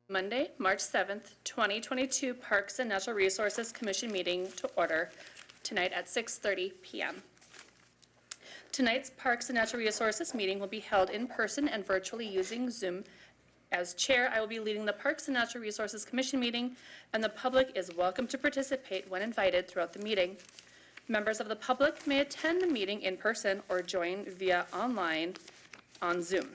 Monday, March 7th, 2022 Parks and Natural Resources Commission meeting to order tonight at 6:30 p.m. Tonight's Parks and Natural Resources meeting will be held in person and virtually using Zoom. As chair, I will be leading the Parks and Natural Resources Commission meeting, and the public is welcome to participate when invited throughout the meeting. Members of the public may attend the meeting in person or join via online on Zoom.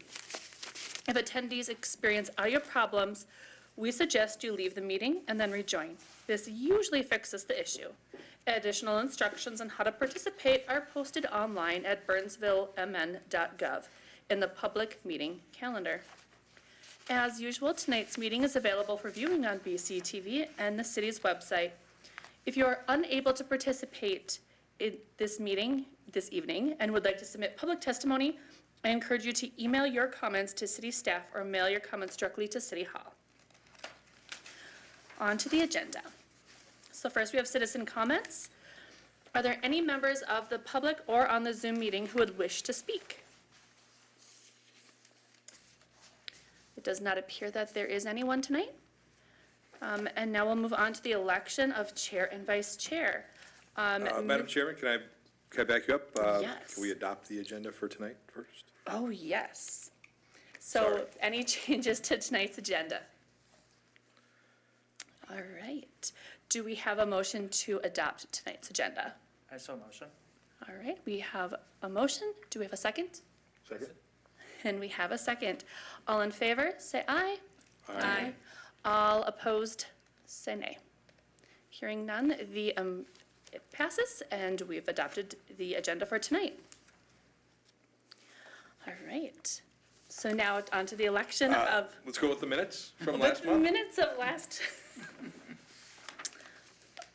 If attendees experience audio problems, we suggest you leave the meeting and then rejoin. This usually fixes the issue. Additional instructions on how to participate are posted online at burnsvillemn.gov in the public meeting calendar. As usual, tonight's meeting is available for viewing on BCTV and the city's website. If you are unable to participate in this meeting this evening and would like to submit public testimony, I encourage you to email your comments to city staff or mail your comments directly to City Hall. On to the agenda. So first we have citizen comments. Are there any members of the public or on the Zoom meeting who would wish to speak? It does not appear that there is anyone tonight. And now we'll move on to the election of chair and vice chair. Madam Chairman, can I back you up? Yes. Can we adopt the agenda for tonight first? Oh, yes. So Sorry. any changes to tonight's agenda? All right. Do we have a motion to adopt tonight's agenda? I so motion. All right, we have a motion. Do we have a second? Second. And we have a second. All in favor, say aye. Aye. All opposed, say nay. Hearing none, it passes, and we've adopted the agenda for tonight. All right. So now on to the election of. Let's go with the minutes from With last the month. minutes of last.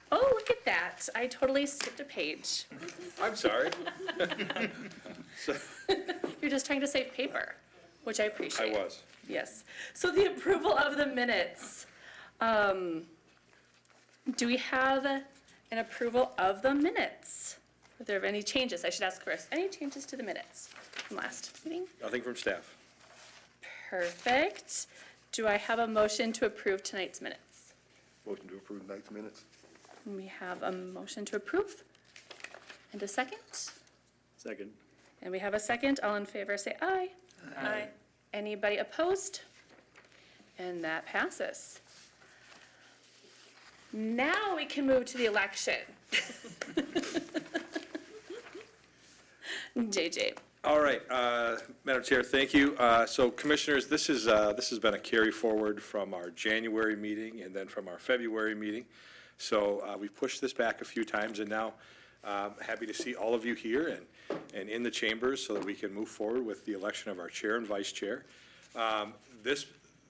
Oh, look at that. I totally skipped a page. I'm sorry. You're just trying to save paper, which I appreciate. I was. Yes. So the approval of the minutes. Do we have an approval of the minutes? Are there any changes? I should ask first. Any changes to the minutes from last meeting? Nothing from staff. Perfect. Do I have a motion to approve tonight's minutes? Motion to approve tonight's minutes. We have a motion to approve. And a second? Second. And we have a second. All in favor, say aye. Aye. Anybody opposed? And that passes. Now we can move to the election. JJ. All right, Madam Chair, thank you. So Commissioners, this has been a carry forward from our January meeting and then from our February meeting. So we pushed this back a few times, and now happy to see all of you here and in the chambers so that we can move forward with the election of our chair and vice chair.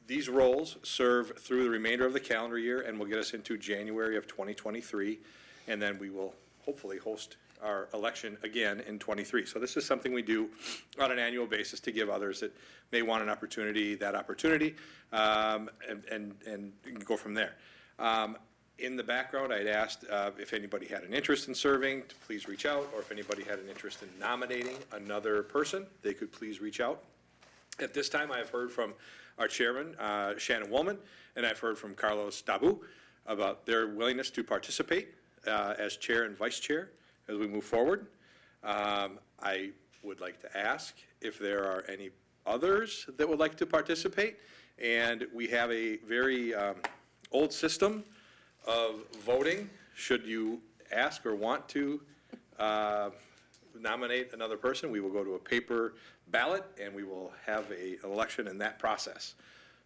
These roles serve through the remainder of the calendar year and will get us into January of 2023, and then we will hopefully host our election again in '23. So this is something we do on an annual basis to give others that may want an opportunity, that opportunity, and go from there. In the background, I'd asked if anybody had an interest in serving to please reach out, or if anybody had an interest in nominating another person, they could please reach out. At this time, I've heard from our chairman, Shannon Woolman, and I've heard from Carlos Dabu about their willingness to participate as chair and vice chair as we move forward. I would like to ask if there are any others that would like to participate. And we have a very old system of voting. Should you ask or want to nominate another person, we will go to a paper ballot and we will have an election in that process.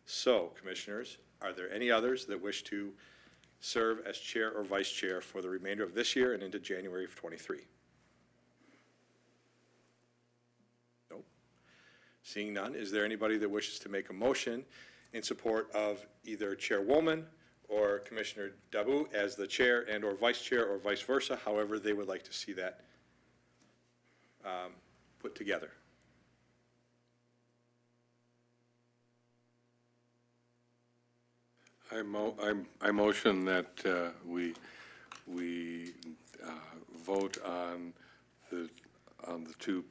So, Commissioners, are there any others that wish to serve as chair or vice chair for the remainder of this year and into January of '23? Nope. Seeing none, is there anybody that wishes to make a motion in support of either Chairwoman or Commissioner Dabu as the chair and or vice chair, or vice versa, however they would like to see that put together? I motion that we vote on the two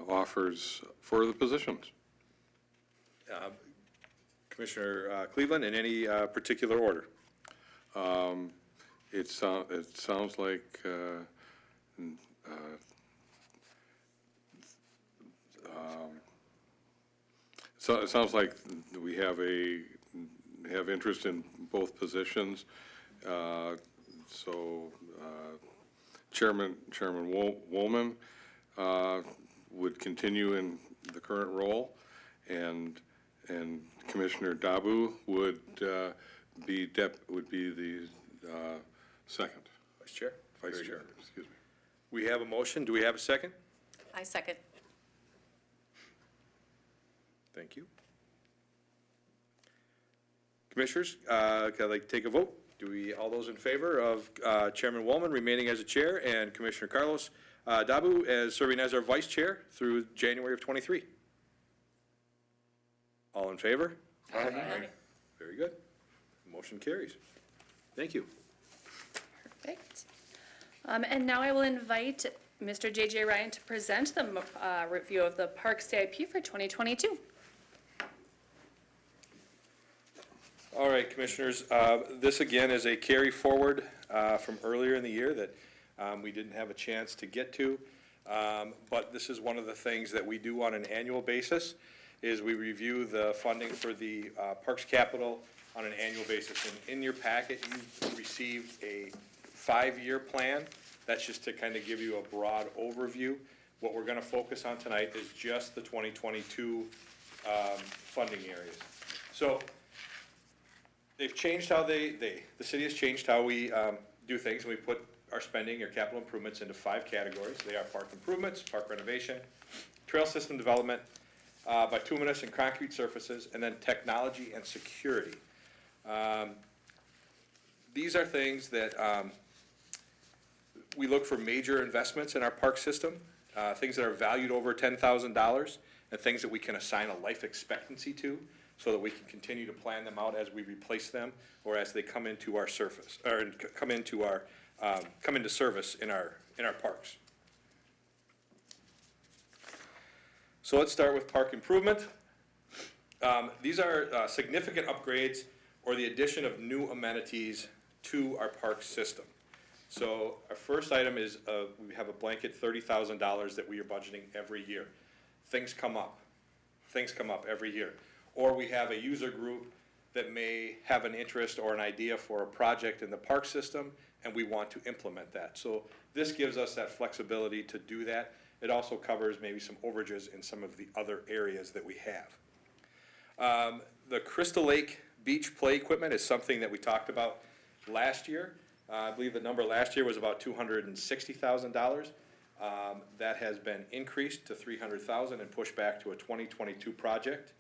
offers for the positions. Commissioner Cleveland, in any particular order? It sounds like, so it sounds like we have interest in both positions. So Chairman Woolman would continue in the current role, and Commissioner Dabu would be the second. Vice Chair? Vice Very Chair, good. excuse me. We have a motion. Do we have a second? I second. Thank you. Commissioners, could I like take a vote? All those in favor of Chairman Woolman remaining as a chair and Commissioner Carlos Dabu as serving as our vice chair through January of '23? All in favor? Aye. Very good. Motion carries. Thank you. Perfect. And now I will invite Mr. J.J. Ryan to present the review of the Park CIP for 2022. All right, Commissioners, this again is a carry forward from earlier in the year that we didn't have a chance to get to. But this is one of the things that we do on an annual basis, is we review the funding for the Parks Capital on an annual basis. And in your packet, you received a 5-year plan. That's just to kind of give you a broad overview. What we're going to focus on tonight is just the 2022 funding areas. So they've changed how the city has changed how we do things, and we put our spending or capital improvements into 5 categories. They are park improvements, park renovation, trail system development, bituminous and concrete surfaces, and then technology and security. These are things that we look for major investments in our park system, things that are valued over $10,000, and things that we can assign a life expectancy to, so that we can continue to plan them out as we replace them or as they come into our surface, or come into service in our parks. So let's start with park improvement. These are significant upgrades or the addition of new amenities to our park system. So our first item is we have a blanket $30,000 that we are budgeting every year. Things come up every year. Or we have a user group that may have an interest or an idea for a project in the park system, and we want to implement that. So this gives us that flexibility to do that. It also covers maybe some overages in some of the other areas that we have. The Crystal Lake beach play equipment is something that we talked about last year. I believe the number last year was about $260,000. That has been increased to $300,000 and pushed back to a 2022 project.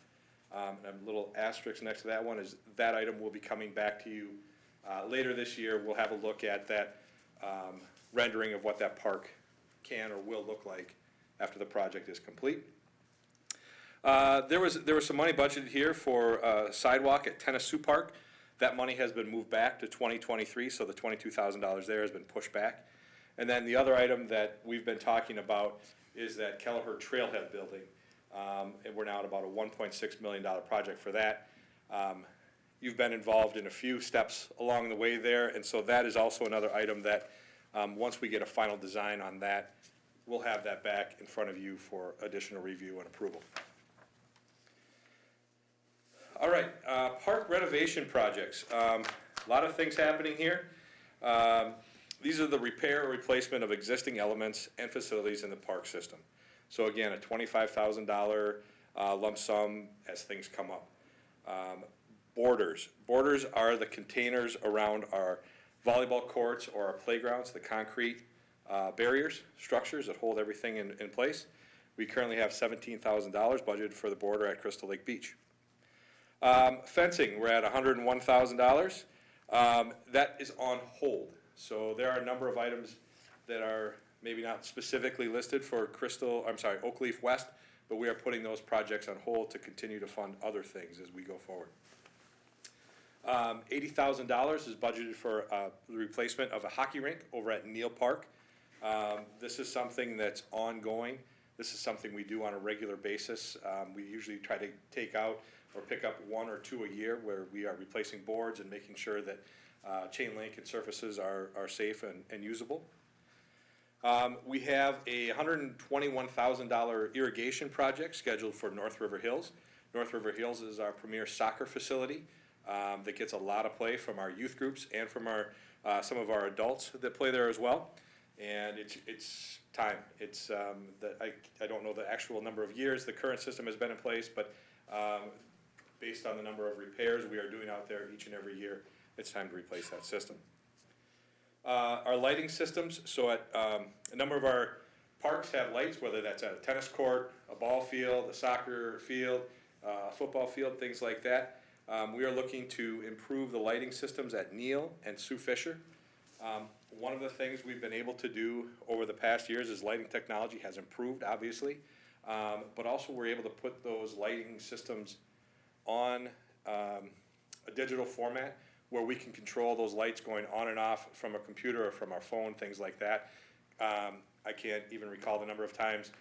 And a little asterisk next to that one is that item will be coming back to you later this year. We'll have a look at that rendering of what that park can or will look like after the project is complete. There was some money budgeted here for a sidewalk at Tennessee Park. That money has been moved back to 2023, so the $22,000 there has been pushed back. And then the other item that we've been talking about is that Kelleher Trailhead building. And we're now at about a $1.6 million project for that. You've been involved in a few steps along the way there, and so that is also another item that, once we get a final design on that, we'll have that back in front of you for additional review and approval. All right, park renovation projects. A lot of things happening here. These are the repair or replacement of existing elements and facilities in the park system. So again, a $25,000 lump sum as things come up. Borders. Borders are the containers around our volleyball courts or our playgrounds, the concrete barriers, structures that hold everything in place. We currently have $17,000 budgeted for the border at Crystal Lake Beach. Fencing, we're at $101,000. That is on hold. So there are a number of items that are maybe not specifically listed for Oak Leaf West, but we are putting those projects on hold to continue to fund other things as we go forward. $80,000 is budgeted for the replacement of a hockey rink over at Neal Park. This is something that's ongoing. This is something we do on a regular basis. We usually try to take out or pick up 1 or 2 a year where we are replacing boards and making sure that chain link and surfaces are safe and usable. We have a $121,000 irrigation project scheduled for North River Hills. North River Hills is our premier soccer facility that gets a lot of play from our youth groups and from our some of our adults that play there as well. And it's time. It's I don't know the actual number of years the current system has been in place, but based on the number of repairs we are doing out there each and every year, it's time to replace that system. Our lighting systems, so at a number of our parks have lights, whether that's at a tennis court, a ball field, a soccer field, a football field, things like that. We are looking to improve the lighting systems at Neal and Sue Fisher. One of the things we've been able to do over the past years is lighting technology has improved, obviously, but also we're able to put those lighting systems on a digital format where we can control those lights going on and off from a computer or from our phone, things like that. I can't even recall the number of times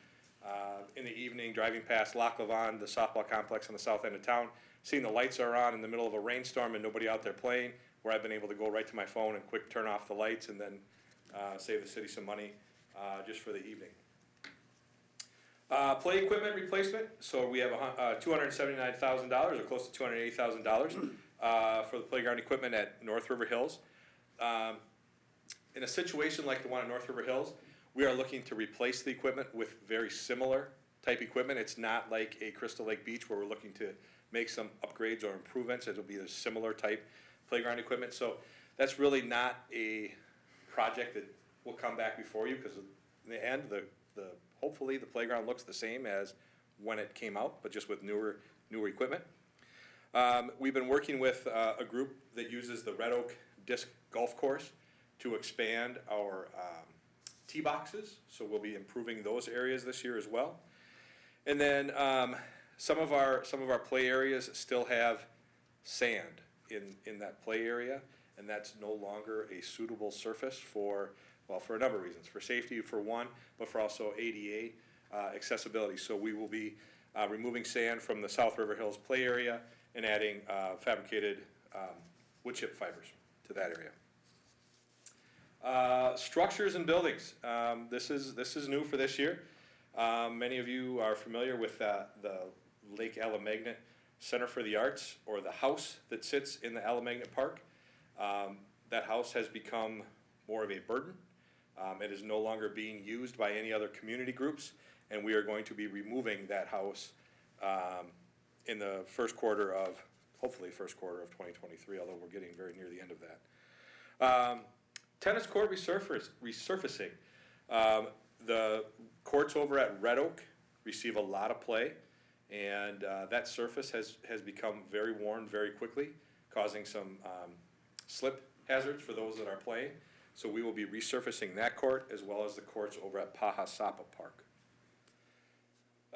in the evening driving past Laclavon, the softball complex on the south end of town, seeing the lights are on in the middle of a rainstorm and nobody out there playing, where I've been able to go right to my phone and quick turn off the lights and then save the city some money just for the evening. Play equipment replacement, so we have $279,000 or close to $280,000 for the playground equipment at North River Hills. In a situation like the one at North River Hills, we are looking to replace the equipment with very similar type equipment. It's not like a Crystal Lake Beach where we're looking to make some upgrades or improvements. It'll be a similar type playground equipment. So that's really not a project that will come back before you, because in the end, hopefully the playground looks the same as when it came out, but just with newer equipment. We've been working with a group that uses the Red Oak Disc Golf Course to expand our tee boxes, so we'll be improving those areas this year as well. And then some of our play areas still have sand in that play area, and that's no longer a suitable surface for a number of reasons. For safety, for one, but for also ADA accessibility. So we will be removing sand from the South River Hills play area and adding fabricated wood chip fibers to that area. Structures and buildings. This is new for this year. Many of you are familiar with the Lake Alamagnet Center for the Arts, or the house that sits in the Alamagnet Park. That house has become more of a burden. It is no longer being used by any other community groups, and we are going to be removing that house in the hopefully first quarter of 2023, although we're getting very near the end of that. Tennis court resurfacing. The courts over at Red Oak receive a lot of play, and that surface has become very worn very quickly, causing some slip hazards for those that are playing. So we will be resurfacing that court as well as the courts over at Pahasapa Park.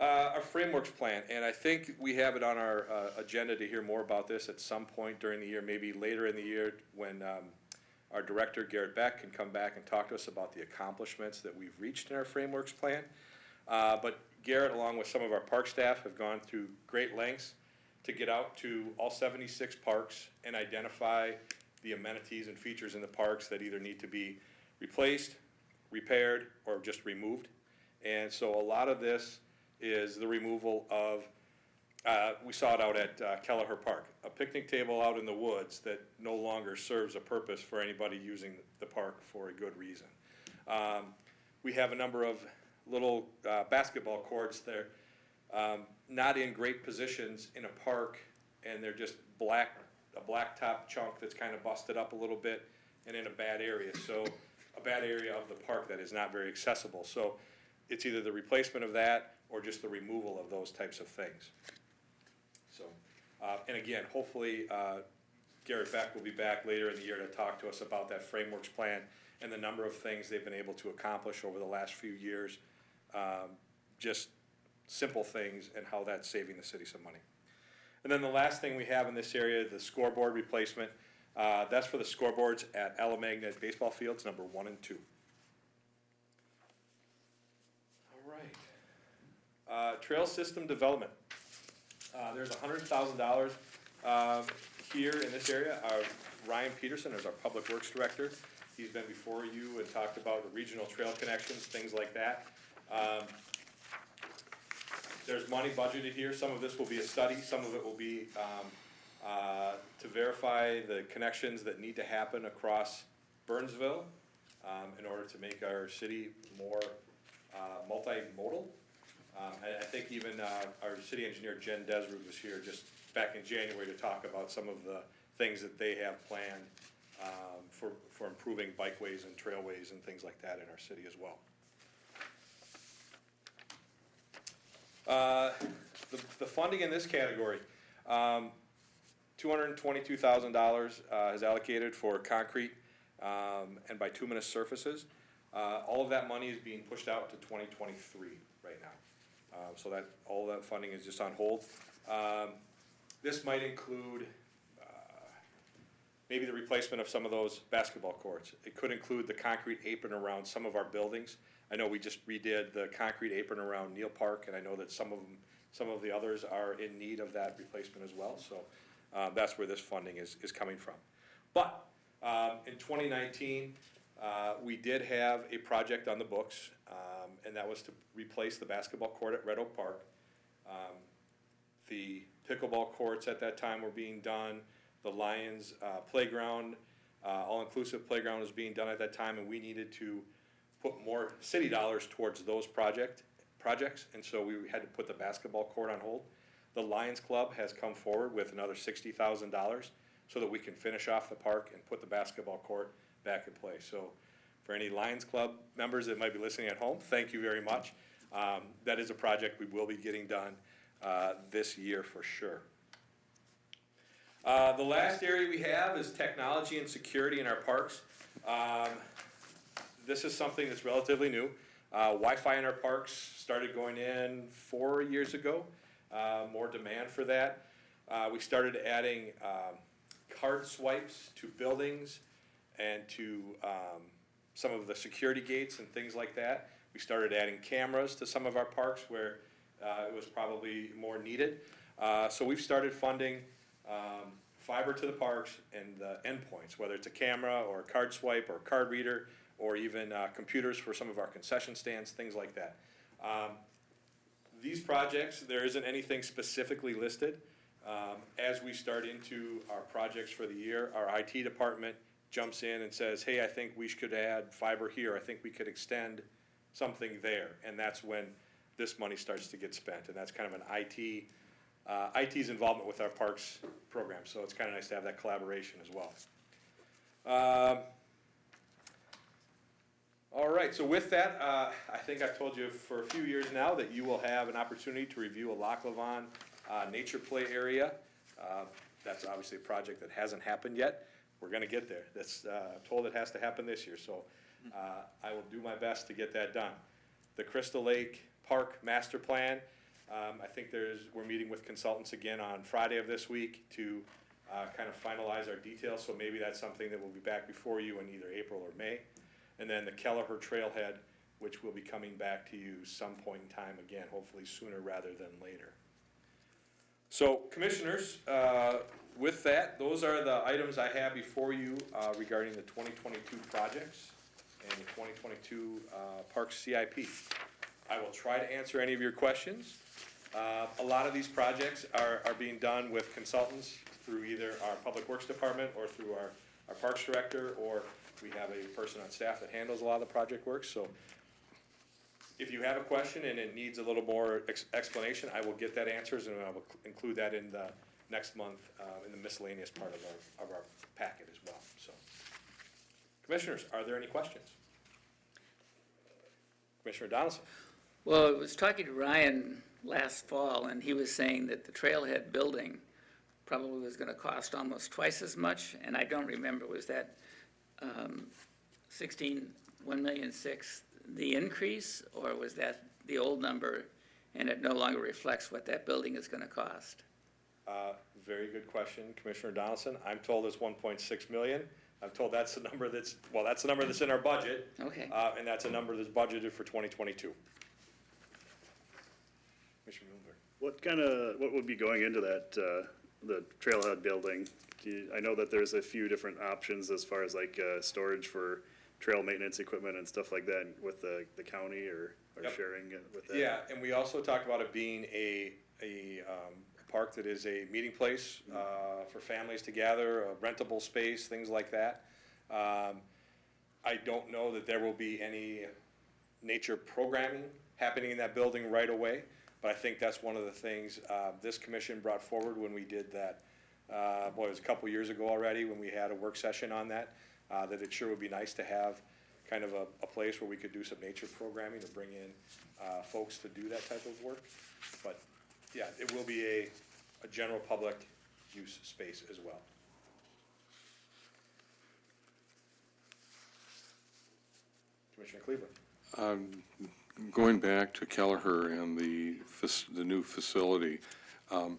Our frameworks plan, and I think we have it on our agenda to hear more about this at some point during the year, maybe later in the year, when our director, Garrett Beck, can come back and talk to us about the accomplishments that we've reached in our frameworks plan. But Garrett, along with some of our park staff, have gone through great lengths to get out to all 76 parks and identify the amenities and features in the parks that either need to be replaced, repaired, or just removed. And so a lot of this is the removal of, we saw it out at Kelleher Park, a picnic table out in the woods that no longer serves a purpose for anybody using the park for a good reason. We have a number of little basketball courts. They're not in great positions in a park, and they're just a blacktop chunk that's kind of busted up a little bit and in a bad area. So a bad area of the park that is not very accessible. So it's either the replacement of that or just the removal of those types of things. So, and again, hopefully Garrett Beck will be back later in the year to talk to us about that frameworks plan and the number of things they've been able to accomplish over the last few years. Just simple things and how that's saving the city some money. And then the last thing we have in this area, the scoreboard replacement. That's for the scoreboards at Alamagnet baseball fields, number 1 and 2. All right. Trail system development. There's $100,000 here in this area. Ryan Peterson is our Public Works Director. He's been before you and talked about the regional trail connections, things like that. There's money budgeted here. Some of this will be a study, some of it will be to verify the connections that need to happen across Burnsville in order to make our city more multimodal. I think even our city engineer Jen Desrud was here just back in January to talk about some of the things that they have planned for improving bikeways and trailways and things like that in our city as well. The funding in this category, $222,000 is allocated for concrete and bituminous surfaces. All of that money is being pushed out to 2023 right now. So that, all that funding is just on hold. This might include maybe the replacement of some of those basketball courts. It could include the concrete apron around some of our buildings. I know we just redid the concrete apron around Neal Park, and I know that some of the others are in need of that replacement as well. So that's where this funding is coming from. But in 2019, we did have a project on the books, and that was to replace the basketball court at Red Oak Park. The pickleball courts at that time were being done. The Lions playground, all-inclusive playground was being done at that time, and we needed to put more city dollars towards those projects, and so we had to put the basketball court on hold. The Lions Club has come forward with another $60,000 so that we can finish off the park and put the basketball court back in place. So for any Lions Club members that might be listening at home, thank you very much. That is a project we will be getting done this year for sure. The last area we have is technology and security in our parks. This is something that's relatively new. Wi-Fi in our parks started going in 4 years ago. More demand for that. We started adding card swipes to buildings and to some of the security gates and things like that. We started adding cameras to some of our parks where it was probably more needed. So we've started funding fiber to the parks and the endpoints, whether it's a camera or a card swipe or a card reader or even computers for some of our concession stands, things like that. These projects, there isn't anything specifically listed. As we start into our projects for the year, our IT department jumps in and says, hey, I think we should add fiber here. I think we could extend something there. And that's when this money starts to get spent. And that's kind of an IT's involvement with our parks program. So it's kind of nice to have that collaboration as well. All right, so with that, I think I've told you for a few years now that you will have an opportunity to review a Laclavon nature play area. That's obviously a project that hasn't happened yet. We're gonna get there. That's I'm told it has to happen this year, so I will do my best to get that done. The Crystal Lake Park Master Plan, I think we're meeting with consultants again on Friday of this week to kind of finalize our details, so maybe that's something that will be back before you in either April or May. And then the Kelleher Trailhead, which will be coming back to you some point in time again, hopefully sooner rather than later. So, commissioners, with that, those are the items I have before you regarding the 2022 projects and the 2022 Parks CIP. I will try to answer any of your questions. A lot of these projects are being done with consultants through either our Public Works Department or through our Parks Director, or we have a person on staff that handles a lot of the project work. So if you have a question and it needs a little more explanation, I will get that answers, and I will include that in the next month in the miscellaneous part of our packet as well. So, commissioners, are there any questions? Commissioner Donaldson. Well, I was talking to Ryan last fall, and he was saying that the Trailhead building probably was gonna cost almost twice as much, and I don't remember, was that 1,600,000 the increase, or was that the old number and it no longer reflects what that building is gonna cost? Very good question, Commissioner Donaldson. I'm told it's 1.6 million. I'm told that's the number that's the number that's in our budget. Okay. And that's a number that's budgeted for 2022. Commissioner Muhlenberg. What would be going into that, the Trailhead building? I know that there's a few different options as far as like, storage for trail maintenance equipment and stuff like that with the county or Yep. sharing it with that. Yeah, and we also talked about it being a park that is a meeting place, for families to gather, a rentable space, things like that. I don't know that there will be any nature programming happening in that building right away, but I think that's one of the things, this commission brought forward when we did that, it was a couple years ago already, when we had a work session on that, that it sure would be nice to have kind of a place where we could do some nature programming to bring in, folks to do that type of work. But, yeah, it will be a general public use space as well. Commissioner Cleveland. Going back to Kelleher and the new facility, I'm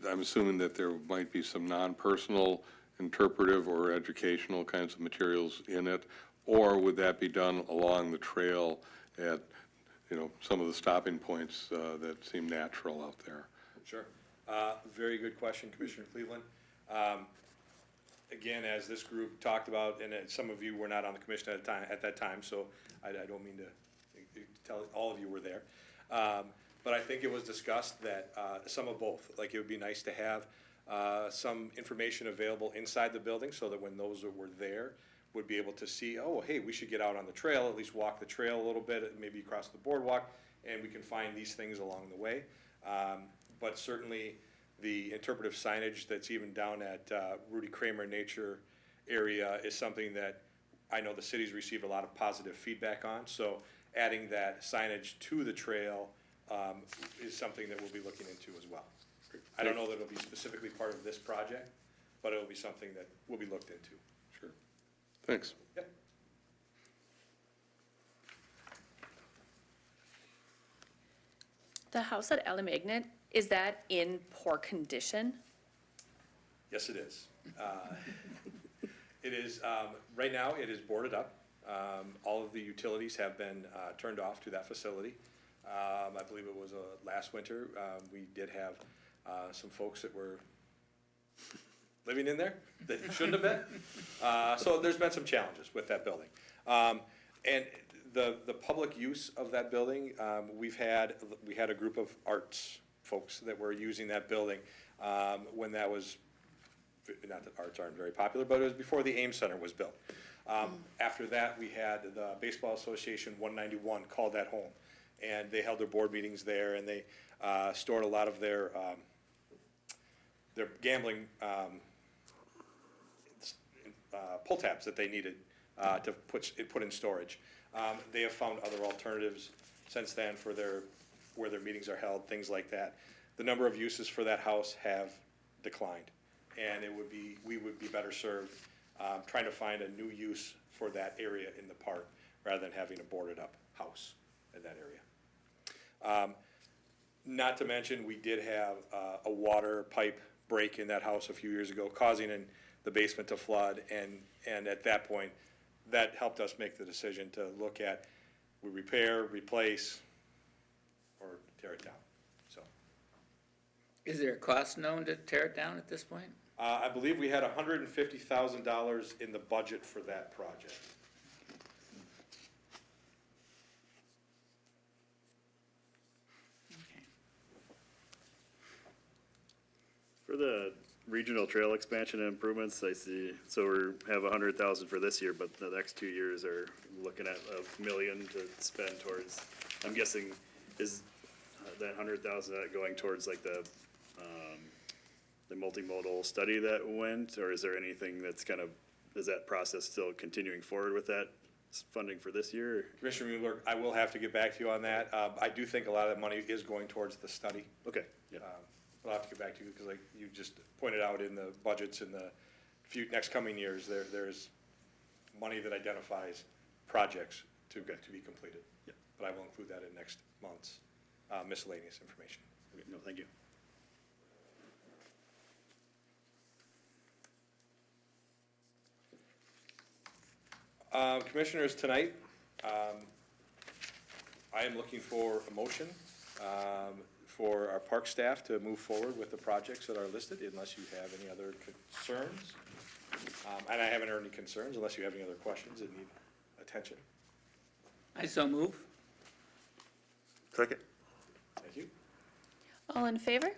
assuming that there might be some non-personal, interpretive, or educational kinds of materials in it, or would that be done along the trail at, some of the stopping points that seem natural out there? Sure. Very good question, Commissioner Cleveland. Again, as this group talked about, and some of you were not on the commission at that time, so I don't mean to tell, all of you were there. But I think it was discussed that some of both, like it would be nice to have some information available inside the building so that when those that were there would be able to see, oh, hey, we should get out on the trail, at least walk the trail a little bit, maybe across the boardwalk, and we can find these things along the way. But certainly, the interpretive signage that's even down at Rudy Kramer Nature area is something that I know the city's received a lot of positive feedback on. So adding that signage to the trail is something that we'll be looking into as well. I don't know that it'll be specifically part of this project, but it'll be something that will be looked into. Sure. Thanks. Yep. The house at El Magnet, is that in poor condition? Yes, it is. It is, right now, it is boarded up. All of the utilities have been turned off to that facility. I believe it was last winter. We did have some folks that were living in there that shouldn't have been. So there's been some challenges with that building. And the public use of that building, we had a group of arts folks that were using that building when that was, not that arts aren't very popular, but it was before the Ames Center was built. After that, we had the Baseball Association 191 called that home, and they held their board meetings there, and they stored a lot of their gambling pull tabs that they needed to put in storage. They have found other alternatives since then for where their meetings are held, things like that. The number of uses for that house have declined, and we would be better served trying to find a new use for that area in the park rather than having a boarded up house in that area. Not to mention, we did have a water pipe break in that house a few years ago, causing the basement to flood, and at that point, that helped us make the decision to look at, we repair, replace, or tear it down, so. Is there a cost known to tear it down at this point? I believe we had $150,000 in the budget for that project. Okay. For the regional trail expansion and improvements, I see, so we have 100,000 for this year, but the next 2 years are looking at $1 million to spend towards, I'm guessing, is that 100,000 going towards like the multimodal study that went, or is there anything that's kind of, is that process still continuing forward with that funding for this year? Commissioner Mueller, I will have to get back to you on that. I do think a lot of that money is going towards the study. Okay, yeah. I'll have to get back to you, because like you just pointed out in the budgets in the next coming years, there's money that identifies projects to be completed. Yeah. But I will include that in next month's miscellaneous information. Okay, no, thank you. Commissioners, tonight, I am looking for a motion for our park staff to move forward with the projects that are listed, unless you have any other concerns. And I haven't heard any concerns, unless you have any other questions that need attention. I so move. Second. Thank you. All in favor?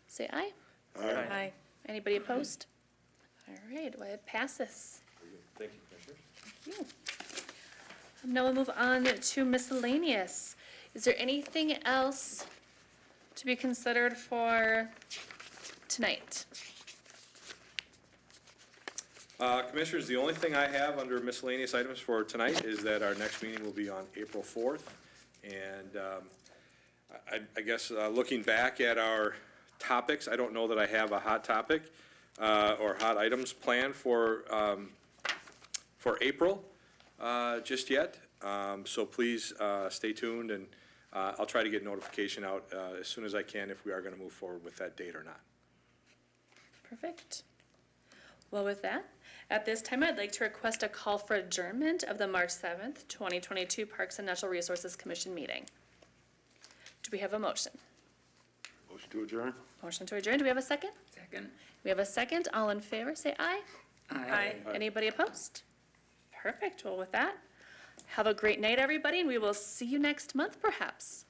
Say aye. Aye. Anybody opposed? All right, well, it passes. Very good. Thank you, Commissioners. Thank you. Now we'll move on to miscellaneous. Is there anything else to be considered for tonight? Commissioners, the only thing I have under miscellaneous items for tonight is that our next meeting will be on April 4th. And I guess looking back at our topics, I don't know that I have a hot topic or hot items planned for April just yet. So please stay tuned, and I'll try to get notification out as soon as I can if we are going to move forward with that date or not. Perfect. Well, with that, at this time, I'd like to request a call for adjournment of the March 7th, 2022 Parks and Natural Resources Commission meeting. Do we have a motion? Motion to adjourn? Motion to adjourn. Do we have a second? Second. We have a second. All in favor, say aye. Aye. Anybody opposed? Perfect. Well, with that, have a great night, everybody, and we will see you next month, perhaps.